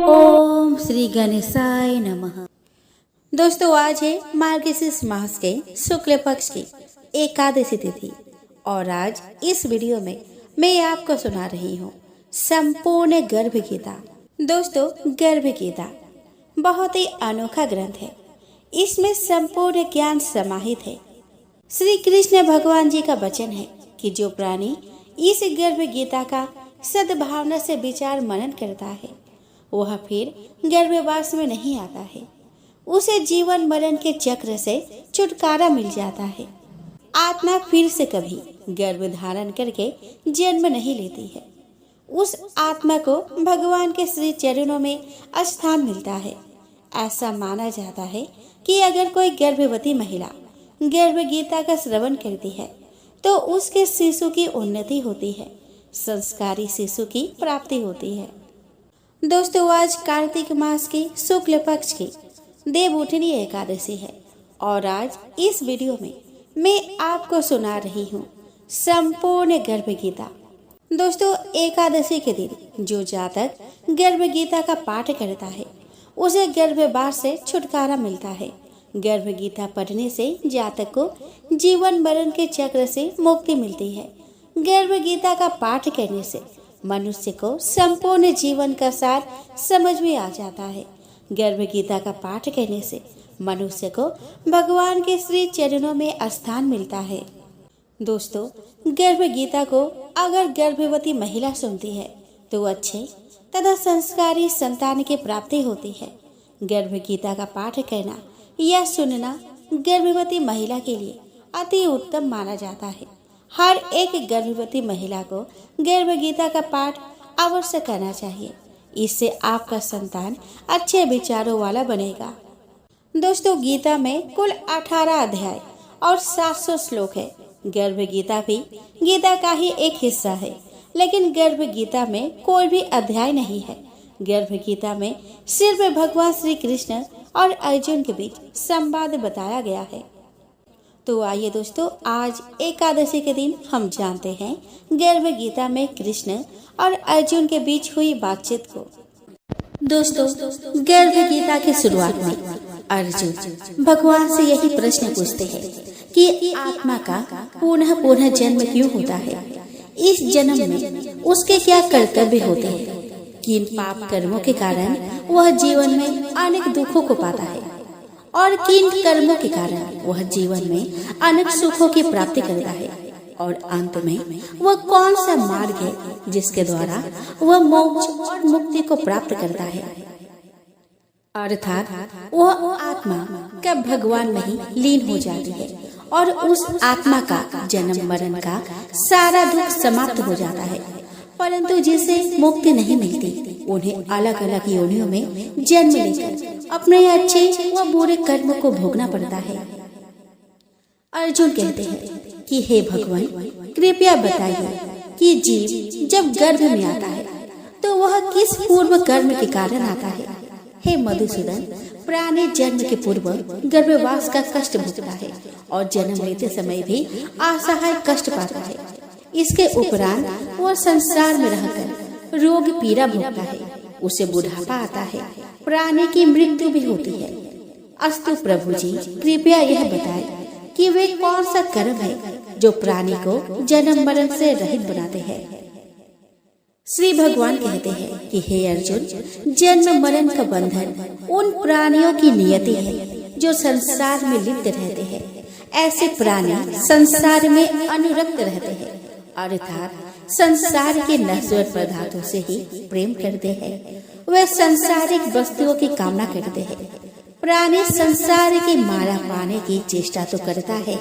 ओम श्री गणेशाय नमः। दोस्तों, आज है मार्गशीर्ष मास के शुक्ल पक्ष की एकादशी तिथि और आज इस वीडियो में मैं आपको सुना रही हूँ संपूर्ण गर्भ गीता। दोस्तों, गर्भ गीता बहुत ही अनोखा ग्रंथ है। इसमें संपूर्ण ज्ञान समाहित है। श्री कृष्ण भगवान जी का वचन है कि जो प्राणी इस गर्भ गीता का सद्भावना से विचार मनन करता है वह फिर गर्भवास में नहीं आता है। उसे जीवन मरण के चक्र से छुटकारा मिल जाता है। आत्मा फिर से कभी गर्भ धारण करके जन्म नहीं लेती है। उस आत्मा को भगवान के श्री चरणों में स्थान मिलता है। ऐसा माना जाता है कि अगर कोई गर्भवती महिला गर्भ गीता का श्रवण करती है तो उसके शिशु की उन्नति होती है, संस्कारी शिशु की प्राप्ति होती है। दोस्तों, आज कार्तिक मास की शुक्ल पक्ष की देवउठनी एकादशी है और आज इस वीडियो में मैं आपको सुना रही हूँ संपूर्ण गर्भ गीता। दोस्तों, एकादशी के दिन जो जातक गर्भ गीता का पाठ करता है उसे गर्भवास से छुटकारा मिलता है। गर्भ गीता पढ़ने से जातक को जीवन मरण के चक्र से मुक्ति मिलती है। गर्भ गीता का पाठ करने से मनुष्य को संपूर्ण जीवन का सार समझ में आ जाता है। गर्भ गीता का पाठ करने से मनुष्य को भगवान के श्री चरणों में स्थान मिलता है। दोस्तों, गर्भ गीता को अगर गर्भवती महिला सुनती है तो अच्छे तथा संस्कारी संतान की प्राप्ति होती है। गर्भ गीता का पाठ करना या सुनना गर्भवती महिला के लिए अति उत्तम माना जाता है। हर एक गर्भवती महिला को गर्भ गीता का पाठ अवश्य करना चाहिए। इससे आपका संतान अच्छे विचारों वाला बनेगा। दोस्तों, गीता में कुल 18 अध्याय और 700 श्लोक है। गर्भ गीता भी गीता का ही एक हिस्सा है, लेकिन गर्भ गीता में कोई भी अध्याय नहीं है। गर्भ गीता में सिर्फ भगवान श्री कृष्ण और अर्जुन के बीच संवाद बताया गया है। तो आइए दोस्तों, आज एकादशी के दिन हम जानते हैं गर्भ गीता में कृष्ण और अर्जुन के बीच हुई बातचीत को। दोस्तों, गर्भ गीता की शुरुआत में अर्जुन भगवान से यही प्रश्न पूछते हैं कि आत्मा का पुनः पुनः जन्म क्यों होता है? इस जन्म में उसके क्या कर्तव्य होते हैं? किन पाप कर्मों के कारण वह जीवन में अनेक दुखों को पाता है और किन कर्मों के कारण वह जीवन में अनेक सुखों की प्राप्ति करता है और अंत में वह कौन सा मार्ग है जिसके द्वारा वह मोक्ष और मुक्ति को प्राप्त करता है। अर्थात वह आत्मा कब भगवान में ही लीन हो जाती है और उस आत्मा का जन्म मरण का सारा दुख समाप्त हो जाता है। परंतु जिसे मुक्ति नहीं मिलती उन्हें अलग अलग योनियों में जन्म लेकर अपने अच्छे व बुरे कर्म को भोगना पड़ता है। अर्जुन कहते हैं कि हे भगवान, कृपया बताइए कि जीव जब गर्भ में आता है तो वह किस पूर्व कर्म के कारण आता है? हे मधुसूदन, प्राणी जन्म के पूर्व गर्भवास का कष्ट भोगता है और जन्म लेते समय भी असहाय कष्ट पाता है। इसके उपरांत वह संसार में रहकर रोग पीड़ा भोगता है। उसे बुढ़ापा आता है, प्राणी की मृत्यु भी होती है। अस्तु प्रभु जी, कृपया यह बताएं कि वे कौन सा कर्म है जो प्राणी को जन्म मरण से रहित बनाते हैं। श्री भगवान कहते हैं कि हे अर्जुन, जन्म मरण का बंधन उन प्राणियों की नियति है जो संसार में लिप्त रहते हैं। ऐसे प्राणी संसार में अनुरक्त रहते हैं, अर्थात संसार के नश्वर पदार्थों से ही प्रेम करते हैं। वे संसारिक वस्तुओं की कामना करते हैं। प्राणी संसार की माला पाने की चेष्टा तो करता है,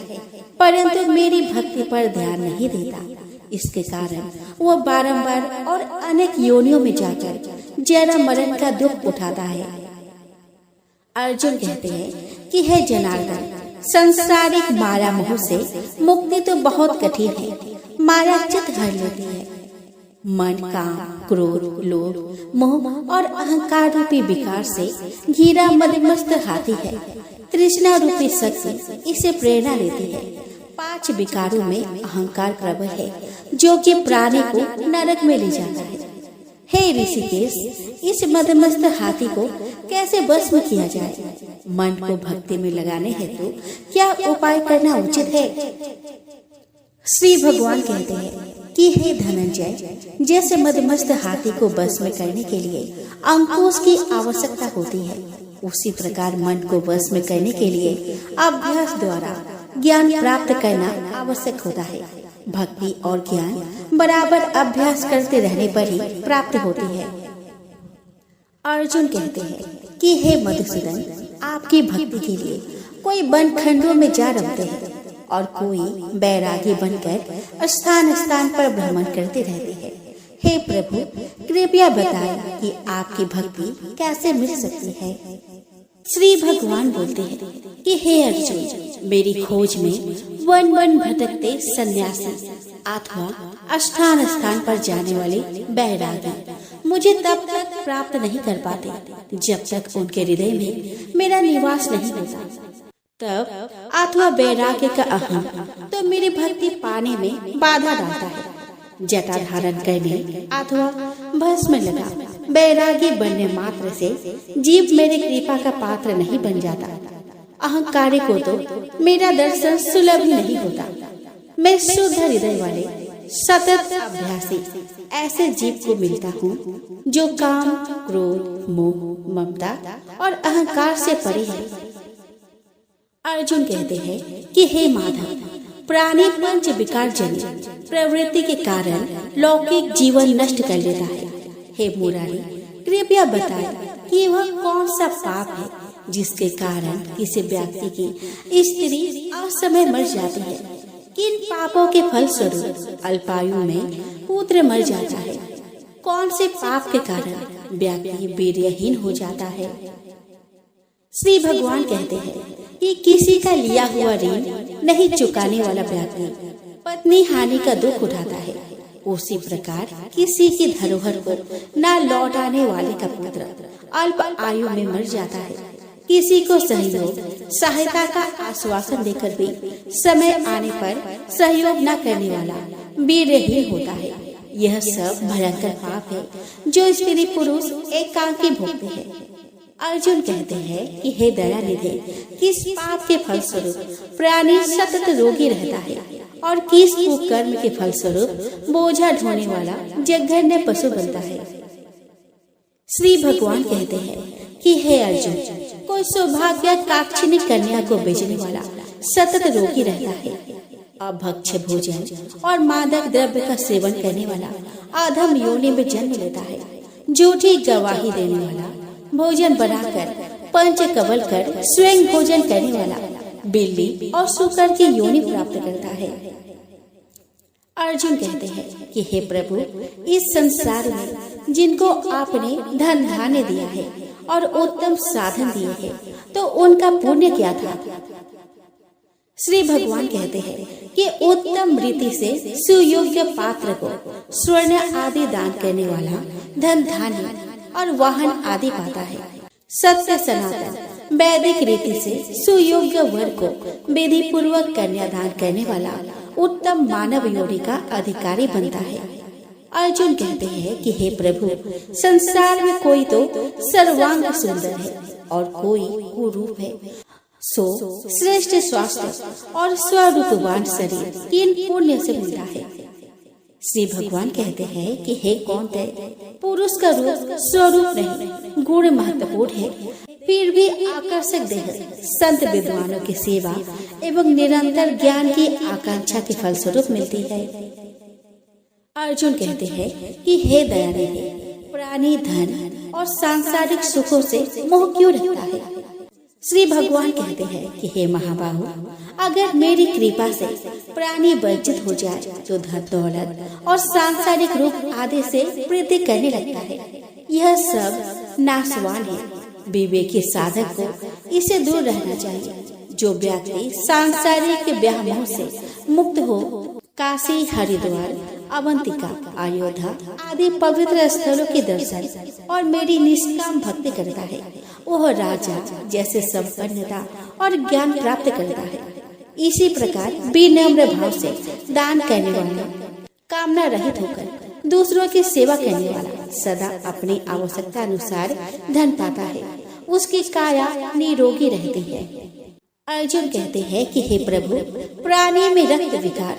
परंतु मेरी भक्ति पर ध्यान नहीं देता। इसके कारण वो बारंबार और अनेक योनियों में जाकर जन्म मरण का दुख उठाता है। अर्जुन कहते हैं कि हे जनार्दन, संसारिक माया मोह से मुक्ति तो बहुत कठिन है। माया चित हर लेती है। मन, काम, क्रोध, लोभ, मोह और अहंकार रूपी विकार से घिरा मदमस्त हाथी है। तृष्णा रूपी शक्ति इसे प्रेरणा देती है। 5 विकारों में अहंकार प्रबल है जो कि प्राणी को नरक में ले जाता है। हे ऋषिकेश, इस मदमस्त हाथी को कैसे भस्म किया जाए? मन को भक्ति में लगाने हेतु क्या उपाय करना उचित है? श्री भगवान कहते हैं कि हे धनंजय, जैसे मदमस्त हाथी को भस्म करने के लिए अंकुश की आवश्यकता होती है, उसी प्रकार मन को भस्म करने के लिए अभ्यास द्वारा ज्ञान प्राप्त करना आवश्यक होता है। भक्ति और ज्ञान बराबर अभ्यास करते रहने पर ही प्राप्त होती है। अर्जुन कहते हैं कि हे मधुसूदन, आपकी भक्ति के लिए कोई वन खंडों में जा रमते हैं और कोई बैरागी बनकर स्थान स्थान पर भ्रमण करते रहते हैं। हे प्रभु, कृपया बताएं कि आपकी भक्ति कैसे मिल सकती है? श्री भगवान बोलते हैं कि हे अर्जुन, मेरी खोज में वन वन भटकते सन्यासी अथवा स्थान स्थान पर जाने वाले बैरागी मुझे तब तक प्राप्त नहीं कर पाते जब तक उनके हृदय में मेरा निवास नहीं होता। तब अथवा बैराग्य का अहम तो मेरी भक्ति पाने में बाधा डालता है। जटा धारण करने अथवा भस्म लगा बैरागी बनने मात्र से जीव मेरे कृपा का पात्र नहीं बन जाता। अहंकारी को तो मेरा दर्शन सुलभ ही नहीं होता। मैं शुद्ध हृदय वाले सतत अभ्यासी ऐसे जीव को मिलता हूँ जो काम, क्रोध, मोह, ममता और अहंकार से परे है। अर्जुन कहते हैं कि हे माधव, प्राणी पंच विकार जनित प्रवृत्ति के कारण लौकिक जीवन नष्ट कर लेता है। हे मुरारी, कृपया बताएं कि वह कौन सा पाप है जिसके कारण किसी व्यक्ति की स्त्री असमय मर जाती है? किन पापों के फल स्वरूप अल्पायु में पुत्र मर जाता है? कौन से पाप के कारण व्यक्ति वीर्यहीन हो जाता है? श्री भगवान कहते हैं कि किसी का लिया हुआ ऋण नहीं चुकाने वाला व्यक्ति पत्नी हानि का दुख उठाता है, उसी प्रकार किसी की धरोहर को न लौटाने वाले का पुत्र अल्प आयु में मर जाता है। किसी को सहयोग, सहायता का आश्वासन देकर भी समय आने पर सहयोग न करने वाला वीरहीन होता है। यह सब भयंकर पाप है जो स्त्री पुरुष एकांकी भोगते हैं। अर्जुन कहते हैं कि हे दयानिधि, किस पाप के फल स्वरूप प्राणी सतत रोगी रहता है और किस कुकर्म के फल स्वरूप बोझा ढोने वाला जघन्य पशु बनता है? श्री भगवान कहते हैं कि हे अर्जुन, कोई सौभाग्य काक्षिणी कन्या को बेचने वाला सतत रोगी रहता है। अभक्ष्य भोजन और मादक द्रव्य का सेवन करने वाला अधम योनि में जन्म लेता है। झूठी गवाही देने वाला, भोजन बनाकर पंच कबल कर स्वयं भोजन करने वाला बिल्ली और सूकर की योनि प्राप्त करता है। अर्जुन कहते हैं कि हे प्रभु, इस संसार में जिनको आपने धन धान्य दिया है और उत्तम साधन दिए हैं, तो उनका पुण्य क्या था? श्री भगवान कहते हैं कि उत्तम रीति से सुयोग्य पात्र को स्वर्ण आदि दान करने वाला धन धान्य और वाहन आदि पाता है। सत्य सनातन वैदिक रीति से सुयोग्य वर को विधि पूर्वक कन्यादान करने वाला उत्तम मानव योनि का अधिकारी बनता है। अर्जुन कहते हैं कि हे प्रभु, संसार में कोई तो सर्वांग सुंदर है और कोई कुरूप है। सो श्रेष्ठ स्वास्थ्य और स्वरूपवान शरीर किन पुण्य से मिलता है? श्री भगवान कहते हैं कि हे कौन्तेय, पुरुष का रूप स्वरूप नहीं, गुण महत्वपूर्ण है, फिर भी आकर्षक देह संत विद्वानों की सेवा एवं निरंतर ज्ञान की आकांक्षा के फलस्वरूप मिलती है। अर्जुन कहते हैं कि हे दयानिधि, प्राणी धन और सांसारिक सुखों से मोह क्यों रखता है? श्री भगवान कहते हैं कि हे महाबाहु, अगर मेरी कृपा से प्राणी वर्जित हो जाए तो धन दौलत और सांसारिक रूप आदि से प्रीति करने लगता है। यह सब नाशवान है। विवेकी साधक को इसे दूर रहना चाहिए। जो व्यक्ति सांसारिक व्यामोह से मुक्त हो काशी, हरिद्वार, अवंतिका, अयोध्या आदि पवित्र स्थलों के दर्शन और मेरी निष्काम भक्ति करता है, वह राजा जैसे संपन्नता और ज्ञान प्राप्त करता है। इसी प्रकार विनम्र भाव से दान करने वाला, कामना रहित होकर दूसरों की सेवा करने वाला सदा अपनी आवश्यकता अनुसार धन पाता है, उसकी काया निरोगी रहती है। अर्जुन कहते हैं कि हे प्रभु, प्राणी में रक्त विकार,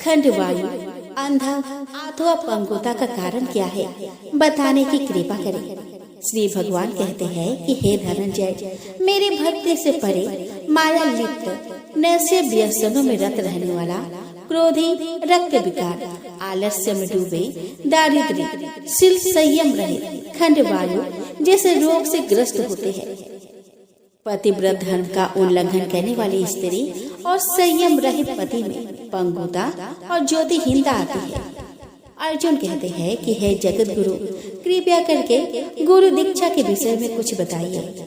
खंड वायु, अंधा अथवा पंगुता का कारण क्या है, बताने की कृपा करें। श्री भगवान कहते हैं कि हे धनंजय, मेरी भक्ति से परे माया लिप्त नैसे व्यसनों में रत रहने वाला, क्रोधी, रक्त विकार, आलस्य में डूबे, दारिद्र्य, शील संयम रहित, खंड वायु जैसे रोग से ग्रस्त होते हैं, पतिव्रत धर्म का उल्लंघन करने वाली स्त्री और संयम रहित पति में पंगुता और ज्योतिहीनता आती है। अर्जुन कहते हैं कि हे जगत गुरु, कृपया करके गुरु दीक्षा के विषय में कुछ बताइए।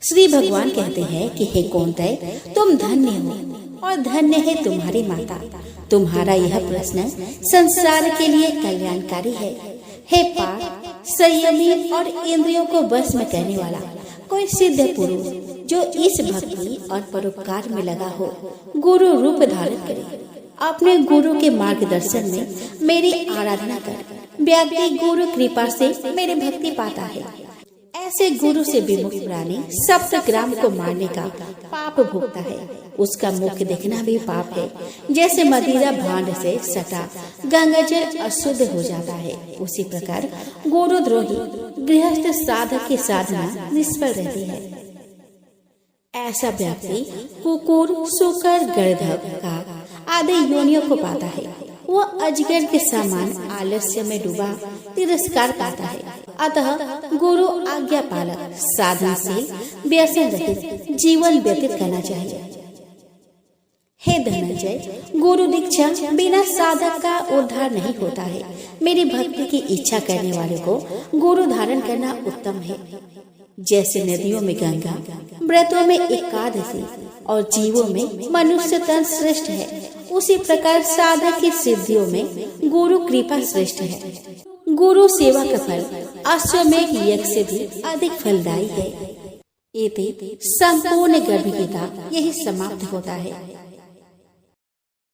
श्री भगवान कहते हैं कि हे कौंतेय, तुम धन्य हो और धन्य है तुम्हारी माता। तुम्हारा यह प्रश्न संसार के लिए कल्याणकारी है। हे पार्थ, संयमी और इंद्रियों को वश में करने वाला कोई सिद्ध पुरुष जो इस भक्ति और परोपकार में लगा हो, गुरु रूप धारण करे। अपने गुरु के मार्गदर्शन में मेरी आराधना कर व्यक्ति गुरु कृपा से मेरी भक्ति पाता है। ऐसे गुरु से विमुख प्राणी सप्तग्राम को मारने का पाप भोगता है। उसका मुख देखना भी पाप है। जैसे मदिरा भांड से सटा गंगाजल अशुद्ध हो जाता है, उसी प्रकार गुरुद्रोही गृहस्थ साधक की साधना निष्फल रहती है। ऐसा व्यक्ति कुकुर, सूकर, गर्दभ, काक आदि योनियों को पाता है। वो अजगर के समान आलस्य में डूबा तिरस्कार पाता है। अतः गुरु आज्ञा पालक साधनशील व्यसन रहित जीवन व्यतीत करना चाहिए। हे धनंजय, गुरु दीक्षा बिना साधक का उद्धार नहीं होता है। मेरी भक्ति की इच्छा करने वाले को गुरु धारण करना उत्तम है। जैसे नदियों में गंगा, व्रतों में एकादशी और जीवों में मनुष्य तन श्रेष्ठ है, उसी प्रकार साधक की सिद्धियों में गुरु कृपा श्रेष्ठ है। गुरु सेवा का फल अश्वमेध यज्ञ से भी अधिक फलदायी है। इति संपूर्ण गर्भ गीता यही समाप्त होता है।